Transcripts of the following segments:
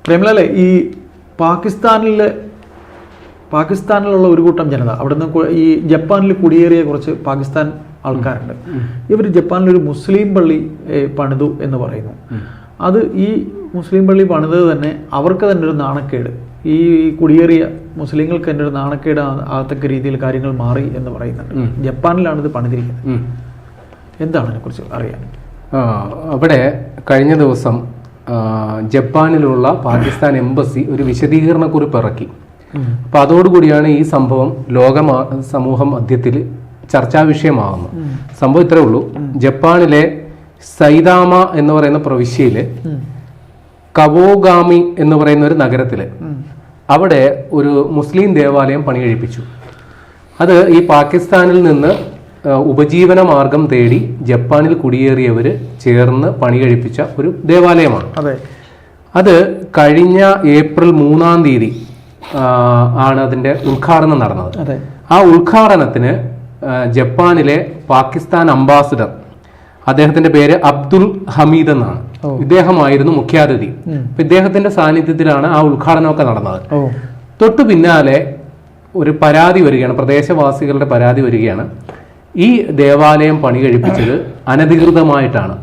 പ്രേമലാലെ, ഈ പാകിസ്ഥാനിലുള്ള ഒരു കൂട്ടം ജനത അവിടുന്ന് ഈ ജപ്പാനിൽ കുടിയേറിയ കുറച്ച് പാകിസ്ഥാൻ ആൾക്കാരുണ്ട്. ഇവർ ജപ്പാനിലൊരു മുസ്ലിം പള്ളി പണിതു എന്ന് പറയുന്നു. അത് ഈ മുസ്ലിം പള്ളി പണിതത് തന്നെ അവർക്ക് തന്നെ ഒരു നാണക്കേട്, ഈ കുടിയേറിയ മുസ്ലിങ്ങൾക്ക് തന്നെ ഒരു നാണക്കേട് ആകത്തക്ക രീതിയിൽ കാര്യങ്ങൾ മാറി എന്ന് പറയുന്നുണ്ട്. ജപ്പാനിലാണ് ഇത് പണിതിരിക്കുന്നത്. എന്താണ് അതിനെക്കുറിച്ച് അറിയാൻ? അവിടെ കഴിഞ്ഞ ദിവസം ജപ്പാനിലുള്ള പാകിസ്ഥാൻ എംബസി ഒരു വിശദീകരണക്കുറിപ്പ് ഇറക്കി. അപ്പൊ അതോടുകൂടിയാണ് ഈ സംഭവം സമൂഹ മധ്യത്തിൽ ചർച്ചാ വിഷയമാകുന്നത്. സംഭവം ഇത്രേ ഉള്ളൂ. ജപ്പാനിലെ സൈതാമ എന്ന് പറയുന്ന പ്രവിശ്യയില് കവോഗാമി എന്ന് പറയുന്ന ഒരു നഗരത്തില് അവിടെ ഒരു മുസ്ലിം ദേവാലയം പണി കഴിപ്പിച്ചു. അത് ഈ പാകിസ്ഥാനിൽ നിന്ന് ഉപജീവന മാർഗം തേടി ജപ്പാനിൽ കുടിയേറിയവർ ചേർന്ന് പണി കഴിപ്പിച്ച ഒരു ദേവാലയമാണ്. അത് കഴിഞ്ഞ ഏപ്രിൽ 3-ാം തീയതി ആണ് അതിന്റെ ഉദ്ഘാടനം നടന്നത്. ആ ഉദ്ഘാടനത്തിന് ജപ്പാനിലെ പാകിസ്ഥാൻ അംബാസിഡർ, അദ്ദേഹത്തിന്റെ പേര് അബ്ദുൽ ഹമീദ് എന്നാണ്, ഇദ്ദേഹമായിരുന്നു മുഖ്യാതിഥി. ഇദ്ദേഹത്തിന്റെ സാന്നിധ്യത്തിലാണ് ആ ഉദ്ഘാടനമൊക്കെ നടന്നത്. തൊട്ടു പിന്നാലെ ഒരു പരാതി വരികയാണ്, പ്രദേശവാസികളുടെ പരാതി വരികയാണ്. ഈ ദേവാലയം പണി കഴിപ്പിച്ചത് അനധികൃതമായിട്ടാണ്,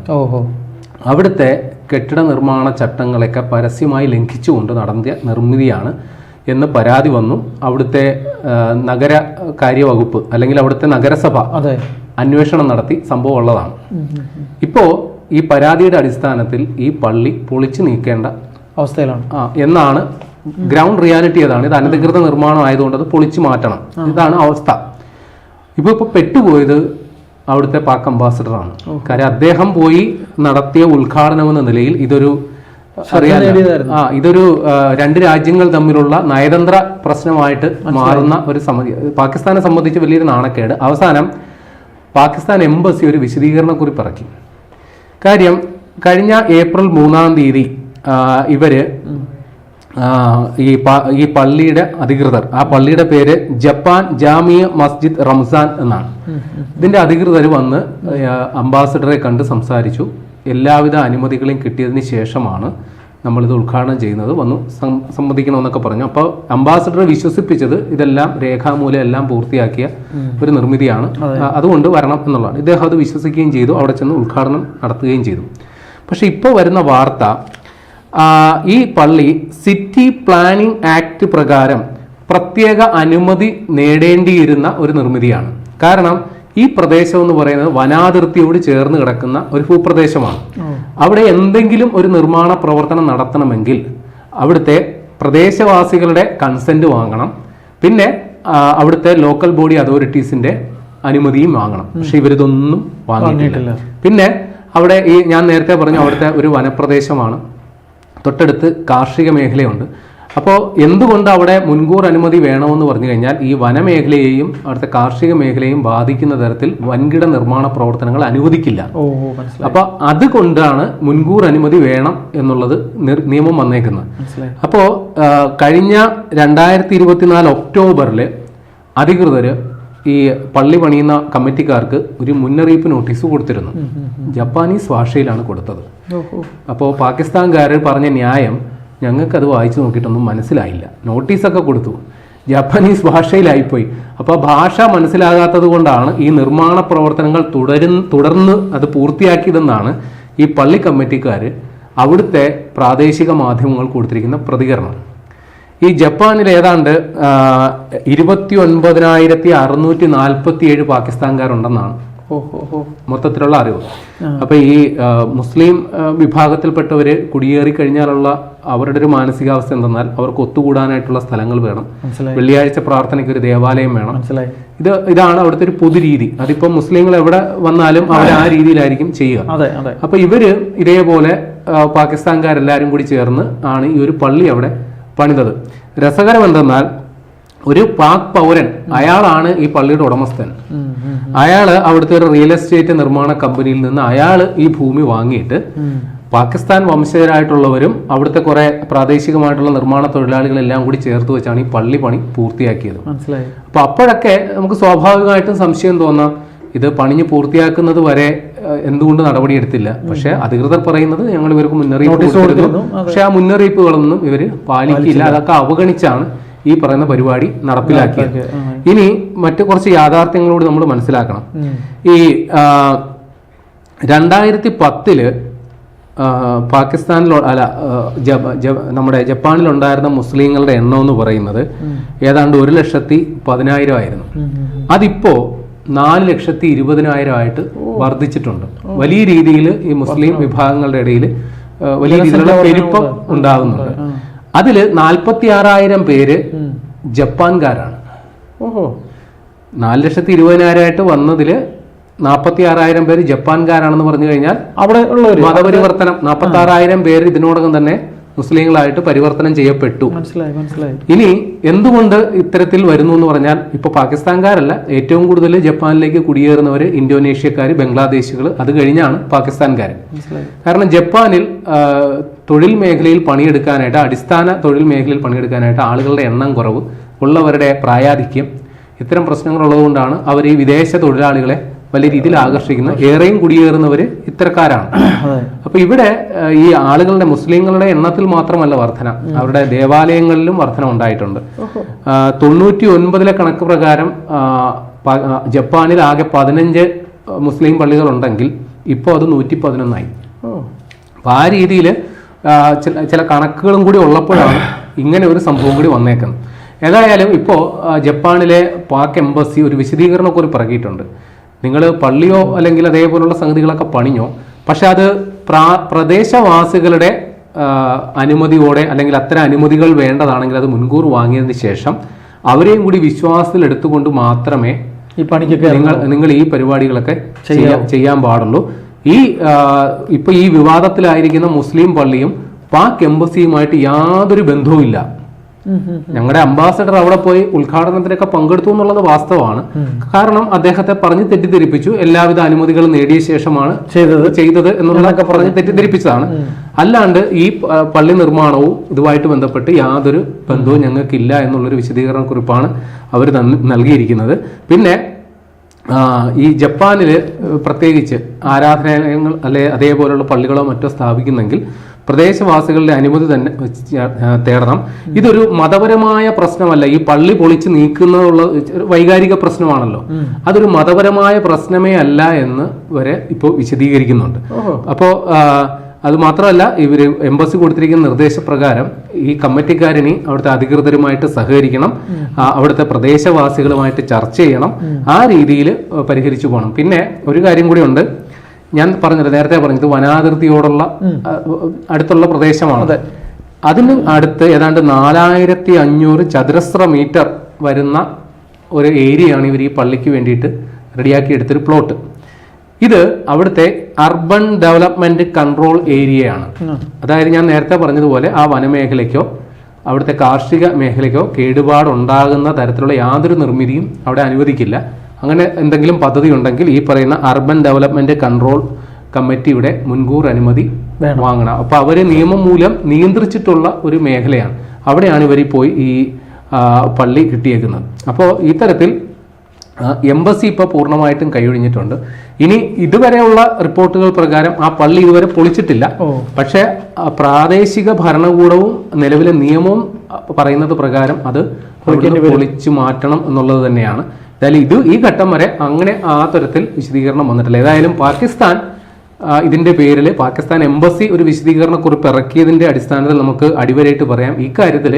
അവിടുത്തെ കെട്ടിട നിർമ്മാണ ചട്ടങ്ങളൊക്കെ പരസ്യമായി ലംഘിച്ചുകൊണ്ട് നടത്തിയ നിർമ്മിതിയാണ് എന്ന് പരാതി വന്നു. അവിടുത്തെ നഗരകാര്യ വകുപ്പ് അല്ലെങ്കിൽ അവിടുത്തെ നഗരസഭ അന്വേഷണം നടത്തി സംഭവം ഉള്ളതാണ്. ഇപ്പോ ഈ പരാതിയുടെ അടിസ്ഥാനത്തിൽ ഈ പള്ളി പൊളിച്ചു നീക്കേണ്ട അവസ്ഥയിലാണ് എന്നാണ് ഗ്രൗണ്ട് റിയാലിറ്റി. അതാണ്, ഇത് അനധികൃത നിർമ്മാണം ആയതുകൊണ്ട് അത് പൊളിച്ചു മാറ്റണം, ഇതാണ് അവസ്ഥ. ഇപ്പൊ പെട്ടുപോയത് അവിടുത്തെ പാക് അംബാസിഡറാണ്. കാര്യം അദ്ദേഹം പോയി നടത്തിയ ഉദ്ഘാടനം എന്ന നിലയിൽ ഇതൊരു രണ്ട് രാജ്യങ്ങൾ തമ്മിലുള്ള നയതന്ത്ര പ്രശ്നമായിട്ട് മാറുന്ന ഒരു പാകിസ്ഥാനെ സംബന്ധിച്ച് വലിയൊരു നാണക്കേട്. അവസാനം പാകിസ്ഥാൻ എംബസി ഒരു വിശദീകരണക്കുറിപ്പ് ഇറക്കി. കാര്യം കഴിഞ്ഞ ഏപ്രിൽ 3-ാം തീയതി ഇവര് ഈ പള്ളിയുടെ അധികൃതർ, ആ പള്ളിയുടെ പേര് ജപ്പാൻ ജാമിയ മസ്ജിദ് റംസാൻ എന്നാണ്. ഇതിന്റെ അധികൃതർ വന്ന് അംബാസിഡറെ കണ്ട് സംസാരിച്ചു. എല്ലാവിധ അനുമതികളും കിട്ടിയതിന് ശേഷമാണ് നമ്മളിത് ഉദ്ഘാടനം ചെയ്യുന്നത്, വന്നു സമ്മതിക്കണമെന്നൊക്കെ പറഞ്ഞു. അപ്പോൾ അംബാസിഡറെ വിശ്വസിപ്പിച്ചത് ഇതെല്ലാം രേഖാമൂലം എല്ലാം പൂർത്തിയാക്കിയ ഒരു നിർമ്മിതിയാണ്, അതുകൊണ്ട് വരണം എന്നുള്ളതാണ്. ഇദ്ദേഹം അത് വിശ്വസിക്കുകയും ചെയ്തു, അവിടെ ചെന്ന് ഉദ്ഘാടനം നടത്തുകയും ചെയ്തു. പക്ഷെ ഇപ്പോൾ വരുന്ന വാർത്ത, ഈ പള്ളി സിറ്റി പ്ലാനിംഗ് ആക്ട് പ്രകാരം പ്രത്യേക അനുമതി നേടേണ്ടിയിരുന്ന ഒരു നിർമ്മിതിയാണ്. കാരണം ഈ പ്രദേശം എന്ന് പറയുന്നത് വനാതിർത്തിയോട് ചേർന്ന് കിടക്കുന്ന ഒരു ഭൂപ്രദേശമാണ്. അവിടെ എന്തെങ്കിലും ഒരു നിർമ്മാണ പ്രവർത്തനം നടത്തണമെങ്കിൽ അവിടുത്തെ പ്രദേശവാസികളുടെ കൺസെന്റ് വാങ്ങണം, പിന്നെ അവിടുത്തെ ലോക്കൽ ബോഡി അതോറിറ്റീസിന്റെ അനുമതിയും വാങ്ങണം. പക്ഷെ ഇവരിതൊന്നും വാങ്ങിയിട്ടില്ല. പിന്നെ അവിടെ ഞാൻ നേരത്തെ പറഞ്ഞു അവിടുത്തെ ഒരു വനപ്രദേശമാണ്, തൊട്ടടുത്ത് കാർഷിക മേഖലയുണ്ട്. അപ്പോൾ എന്തുകൊണ്ട് അവിടെ മുൻകൂർ അനുമതി വേണമെന്ന് പറഞ്ഞു കഴിഞ്ഞാൽ ഈ വനമേഖലയെയും അവിടുത്തെ കാർഷിക മേഖലയെയും ബാധിക്കുന്ന തരത്തിൽ വൻകിട നിർമ്മാണ പ്രവർത്തനങ്ങൾ അനുവദിക്കില്ല. അപ്പോൾ അതുകൊണ്ടാണ് മുൻകൂർ അനുമതി വേണം എന്നുള്ളത് നിയമം വന്നേക്കുന്നത്. അപ്പോൾ കഴിഞ്ഞ 2024 ഒക്ടോബറിൽ അധികൃതർ ഈ പള്ളി പണിയുന്ന കമ്മിറ്റിക്കാർക്ക് ഒരു മുന്നറിയിപ്പ് നോട്ടീസ് കൊടുത്തിരുന്നു. ജപ്പാനീസ് ഭാഷയിലാണ് കൊടുത്തത്. അപ്പോൾ പാകിസ്ഥാൻകാർ പറഞ്ഞ ന്യായം, ഞങ്ങൾക്കത് വായിച്ചു നോക്കിയിട്ടൊന്നും മനസ്സിലായില്ല, നോട്ടീസൊക്കെ കൊടുത്തു, ജപ്പാനീസ് ഭാഷയിലായിപ്പോയി. അപ്പോൾ ഭാഷ മനസ്സിലാകാത്തത് കൊണ്ടാണ് ഈ നിർമ്മാണ പ്രവർത്തനങ്ങൾ തുടർന്ന് അത് പൂർത്തിയാക്കിയതെന്നാണ് ഈ പള്ളി കമ്മിറ്റിക്കാർ അവിടുത്തെ പ്രാദേശിക മാധ്യമങ്ങൾ കൊടുത്തിരിക്കുന്ന പ്രതികരണം. ഈ ജപ്പാനിൽ ഏതാണ്ട് 29,647 പാകിസ്ഥാൻകാരുണ്ടെന്നാണ് മൊത്തത്തിലുള്ള അറിവ്. അപ്പൊ ഈ മുസ്ലിം വിഭാഗത്തിൽപ്പെട്ടവര് കുടിയേറി കഴിഞ്ഞാലുള്ള അവരുടെ ഒരു മാനസികാവസ്ഥ എന്തെന്നാൽ അവർക്ക് ഒത്തുകൂടാനായിട്ടുള്ള സ്ഥലങ്ങൾ വേണം, വെള്ളിയാഴ്ച പ്രാർത്ഥനയ്ക്ക് ഒരു ദേവാലയം വേണം. ഇതാണ് അവിടുത്തെ ഒരു പൊതുരീതി. അതിപ്പോ മുസ്ലിങ്ങൾ എവിടെ വന്നാലും അവർ ആ രീതിയിലായിരിക്കും ചെയ്യുക. അപ്പൊ ഇവര് ഇതേപോലെ പാകിസ്ഥാൻകാരെല്ലാരും കൂടി ചേർന്ന് ആണ് ഈ ഒരു പള്ളി അവിടെ പണിതത്. രസകരം എന്തെന്നാൽ ഒരു പാക് പൗരൻ, അയാളാണ് ഈ പള്ളിയുടെ ഉടമസ്ഥൻ. അയാള് അവിടുത്തെ ഒരു റിയൽ എസ്റ്റേറ്റ് നിർമ്മാണ കമ്പനിയിൽ നിന്ന് അയാള് ഈ ഭൂമി വാങ്ങിയിട്ട് പാകിസ്ഥാൻ വംശജരായിട്ടുള്ളവരും അവിടുത്തെ കുറെ പ്രാദേശികമായിട്ടുള്ള നിർമ്മാണ തൊഴിലാളികളെല്ലാം കൂടി ചേർത്ത് വെച്ചാണ് ഈ പള്ളി പണി പൂർത്തിയാക്കിയത്. അപ്പൊ അപ്പോഴൊക്കെ നമുക്ക് സ്വാഭാവികമായിട്ടും സംശയം തോന്നാം, ഇത് പണിഞ്ഞ് പൂർത്തിയാക്കുന്നത് വരെ എന്തുകൊണ്ട് നടപടിയെടുത്തില്ല? പക്ഷെ അധികൃതർ പറയുന്നത് ഞങ്ങൾ ഇവർക്ക് മുന്നറിയിപ്പ് കൊടുത്തിരുന്നു, പക്ഷെ ആ മുന്നറിയിപ്പുകളൊന്നും ഇവർ പാലിക്കില്ല. അതൊക്കെ അവഗണിച്ചാണ് ഈ പറയുന്ന പരിപാടി നടപ്പിലാക്കിയത്. ഇനി മറ്റു കുറച്ച് യാഥാർത്ഥ്യങ്ങളോട് നമ്മൾ മനസ്സിലാക്കണം. ഈ 2010 പാകിസ്ഥാനിലോ അല്ല നമ്മുടെ ജപ്പാനിലുണ്ടായിരുന്ന മുസ്ലിങ്ങളുടെ എണ്ണം എന്ന് പറയുന്നത് ഏതാണ്ട് 1,10,000 ആയിരുന്നു. അതിപ്പോ 4,20,000 ആയിട്ട് വർദ്ധിച്ചിട്ടുണ്ട്. വലിയ രീതിയിൽ ഈ മുസ്ലിം വിഭാഗങ്ങളുടെ ഇടയിൽ വലിയ രീതിയിലുള്ള പെരുപ്പം ഉണ്ടാകുന്നുണ്ട്. അതിൽ 46,000 പേര് ജപ്പാൻകാരാണ്. 4,20,000 ആയിട്ട് വന്നതില് 46,000 പേര് ജപ്പാൻകാരാണെന്ന് പറഞ്ഞു കഴിഞ്ഞാൽ അവിടെ ഉള്ള മതപരിവർത്തനം 46,000 പേര് ഇതിനോടകം തന്നെ മുസ്ലിങ്ങളായിട്ട് പരിവർത്തനം ചെയ്യപ്പെട്ടു. മനസ്സിലായി. ഇനി എന്തുകൊണ്ട് ഇത്തരത്തിൽ വരുന്നു എന്ന് പറഞ്ഞാൽ ഇപ്പൊ പാകിസ്ഥാൻകാരല്ല, ഏറ്റവും കൂടുതൽ ജപ്പാനിലേക്ക് കുടിയേറുന്നവര് ഇന്തോനേഷ്യക്കാര്, ബംഗ്ലാദേശികൾ, അത് കഴിഞ്ഞാണ് പാകിസ്ഥാൻകാര്. കാരണം ജപ്പാനിൽ തൊഴിൽ മേഖലയിൽ പണിയെടുക്കാനായിട്ട്, അടിസ്ഥാന തൊഴിൽ മേഖലയിൽ പണിയെടുക്കാനായിട്ട് ആളുകളുടെ എണ്ണം കുറവ്, ഉള്ളവരുടെ പ്രായാധിക്യം, ഇത്തരം പ്രശ്നങ്ങൾ ഉള്ളതുകൊണ്ടാണ് അവർ ഈ വിദേശ തൊഴിലാളികളെ വലിയ രീതിയിൽ ആകർഷിക്കുന്ന, ഏറെയും കുടിയേറുന്നവര് ഇത്തരക്കാരാണ്. അപ്പൊ ഇവിടെ ഈ ആളുകളുടെ, മുസ്ലിങ്ങളുടെ എണ്ണത്തിൽ മാത്രമല്ല വർധന, അവരുടെ ദേവാലയങ്ങളിലും വർധന ഉണ്ടായിട്ടുണ്ട്. 99 കണക്ക് പ്രകാരം ജപ്പാനിൽ ആകെ 15 മുസ്ലിം പള്ളികൾ ഉണ്ടെങ്കിൽ ഇപ്പോൾ അത് 111 അപ്പൊ ആ രീതിയിൽ ചില കണക്കുകളും കൂടി ഉള്ളപ്പോഴാണ് ഇങ്ങനെ ഒരു സംഭവം കൂടി വന്നേക്കുന്നത്. ഏതായാലും ഇപ്പോൾ ജപ്പാനിലെ പാക് എംബസി ഒരു വിശദീകരണക്കുറിപ്പ് ഇറക്കിയിട്ടുണ്ട്. നിങ്ങൾ പള്ളിയോ അല്ലെങ്കിൽ അതേപോലുള്ള സംഗതികളൊക്കെ പണിഞ്ഞോ, പക്ഷെ അത് പ്രദേശവാസികളുടെ അനുമതിയോടെ അല്ലെങ്കിൽ അത്തരം അനുമതികൾ വേണ്ടതാണെങ്കിൽ അത് മുൻകൂർ വാങ്ങിയതിന് ശേഷം അവരെയും കൂടി വിശ്വാസത്തിൽ എടുത്തുകൊണ്ട് മാത്രമേ ഈ പണിക്കൊക്കെ നിങ്ങൾ ഈ പരിപാടികളൊക്കെ ചെയ്യാൻ പാടുള്ളൂ. ഇപ്പൊ ഈ വിവാദത്തിലായിരിക്കുന്ന മുസ്ലിം പള്ളിയും പാക് എംബസിയുമായിട്ട് യാതൊരു ബന്ധവുമില്ല. ഞങ്ങളുടെ അംബാസഡർ അവിടെ പോയി ഉദ്ഘാടനത്തിനൊക്കെ പങ്കെടുത്തു എന്നുള്ളത് വാസ്തവമാണ്. കാരണം അദ്ദേഹത്തെ പറഞ്ഞ് തെറ്റിദ്ധരിപ്പിച്ചു, എല്ലാവിധ അനുമതികളും നേടിയ ശേഷമാണ് ചെയ്തത് എന്നുള്ളതൊക്കെ പറഞ്ഞ് തെറ്റിദ്ധരിപ്പിച്ചതാണ്. അല്ലാണ്ട് ഈ പള്ളി നിർമ്മാണവും ഇതുമായിട്ട് ബന്ധപ്പെട്ട് യാതൊരു ബന്ധവും ഞങ്ങൾക്കില്ല എന്നുള്ളൊരു വിശദീകരണ കുറിപ്പാണ് അവർ നൽകിയിരിക്കുന്നത്. പിന്നെ ഈ ജപ്പാനില് പ്രത്യേകിച്ച് ആരാധനാലയങ്ങൾ അല്ലെ അതേപോലുള്ള പള്ളികളോ മറ്റോ സ്ഥാപിക്കുന്നെങ്കിൽ പ്രദേശവാസികളുടെ അനുമതി തന്നെ തേടണം. ഇതൊരു മതപരമായ പ്രശ്നമല്ല. ഈ പള്ളി പൊളിച്ച് നീക്കുന്നതുള്ള വൈകാരിക പ്രശ്നമാണല്ലോ, അതൊരു മതപരമായ പ്രശ്നമേ അല്ല എന്ന് വരെ ഇപ്പോൾ വിശദീകരിക്കുന്നുണ്ട്. അപ്പോ അത് മാത്രമല്ല, ഇവര് എംബസി കൊടുത്തിരിക്കുന്ന നിർദ്ദേശപ്രകാരം ഈ കമ്മിറ്റിക്കാരിനി അവിടുത്തെ അധികൃതരുമായിട്ട് സഹകരിക്കണം, അവിടുത്തെ പ്രദേശവാസികളുമായിട്ട് ചർച്ച ചെയ്യണം, ആ രീതിയിൽ പരിഹരിച്ചു പോകണം. പിന്നെ ഒരു കാര്യം കൂടി ഉണ്ട്, ഞാൻ നേരത്തെ പറഞ്ഞത് വനാതിർത്തിയോടുള്ള അടുത്തുള്ള പ്രദേശമാണ്. അതിന് അടുത്ത് ഏതാണ്ട് 4,500 ചതുരശ്ര മീറ്റർ വരുന്ന ഒരു ഏരിയയാണ് ഇവർ ഈ പള്ളിക്ക് വേണ്ടിയിട്ട് റെഡിയാക്കി എടുത്തൊരു പ്ലോട്ട്. ഇത് അവിടുത്തെ അർബൻ ഡെവലപ്മെന്റ് കൺട്രോൾ ഏരിയയാണ്. അതായത് ഞാൻ നേരത്തെ പറഞ്ഞതുപോലെ ആ വനമേഖലയ്ക്കോ അവിടുത്തെ കാർഷിക മേഖലയ്ക്കോ കേടുപാടുണ്ടാകുന്ന തരത്തിലുള്ള യാതൊരു നിർമ്മിതിയും അവിടെ അനുവദിക്കില്ല. അങ്ങനെ എന്തെങ്കിലും പദ്ധതി ഉണ്ടെങ്കിൽ ഈ പറയുന്ന അർബൻ ഡെവലപ്മെന്റ് കൺട്രോൾ കമ്മിറ്റിയുടെ മുൻകൂർ അനുമതി വാങ്ങണം. അപ്പൊ അവര് നിയമം മൂലം നിയന്ത്രിച്ചിട്ടുള്ള ഒരു മേഖലയാണ്. അവിടെയാണ് ഇവർ പോയി ഈ പള്ളി കിട്ടിയേക്കുന്നത്. അപ്പോൾ ഇത്തരത്തിൽ എംബസി ഇപ്പോൾ പൂർണ്ണമായിട്ടും കൈയൊഴിഞ്ഞിട്ടുണ്ട്. ഇനി ഇതുവരെയുള്ള റിപ്പോർട്ടുകൾ പ്രകാരം ആ പള്ളി ഇതുവരെ പൊളിച്ചിട്ടില്ല. പക്ഷേ പ്രാദേശിക ഭരണകൂടവും നിലവിലെ നിയമവും പറയുന്നത് പ്രകാരം അത് പൊളിച്ചു മാറ്റണം എന്നുള്ളത് തന്നെയാണ്. ഏതായാലും ഈ ഘട്ടം വരെ അങ്ങനെ ആ തരത്തിൽ വിശദീകരണം വന്നിട്ടില്ല. ഏതായാലും പാകിസ്ഥാൻ ഇതിന്റെ പേരിൽ പാകിസ്ഥാൻ എംബസി ഒരു വിശദീകരണ കുറിപ്പ് ഇറക്കിയതിന്റെ അടിസ്ഥാനത്തിൽ നമുക്ക് അടിവരയിട്ട് പറയാം, ഇക്കാര്യത്തിൽ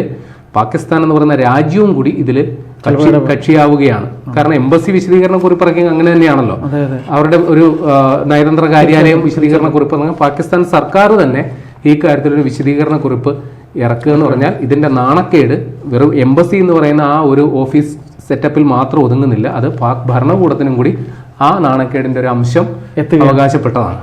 പാകിസ്ഥാൻ എന്ന് പറയുന്ന രാജ്യവും കൂടി ഇതിൽ കക്ഷിയാവുകയാണ്. കാരണം എംബസി വിശദീകരണ കുറിപ്പ് ഇറക്കിയത് അങ്ങനെ തന്നെയാണല്ലോ. അവരുടെ ഒരു നയതന്ത്ര കാര്യാലയം വിശദീകരണ കുറിപ്പ്, പാകിസ്ഥാൻ സർക്കാർ തന്നെ ഈ കാര്യത്തിലൊരു വിശദീകരണ കുറിപ്പ് ഇറക്കുക എന്ന് പറഞ്ഞാൽ ഇതിന്റെ നാണക്കേട് വെറും എംബസി എന്ന് പറയുന്ന ആ ഒരു ഓഫീസ് സെറ്റപ്പിൽ മാത്രം ഒതുങ്ങുന്നില്ല, അത് പാക് ഭരണകൂടത്തിനും കൂടി ആ നാണക്കേടിന്റെ ഒരു അംശം അവകാശപ്പെട്ടതാണ്.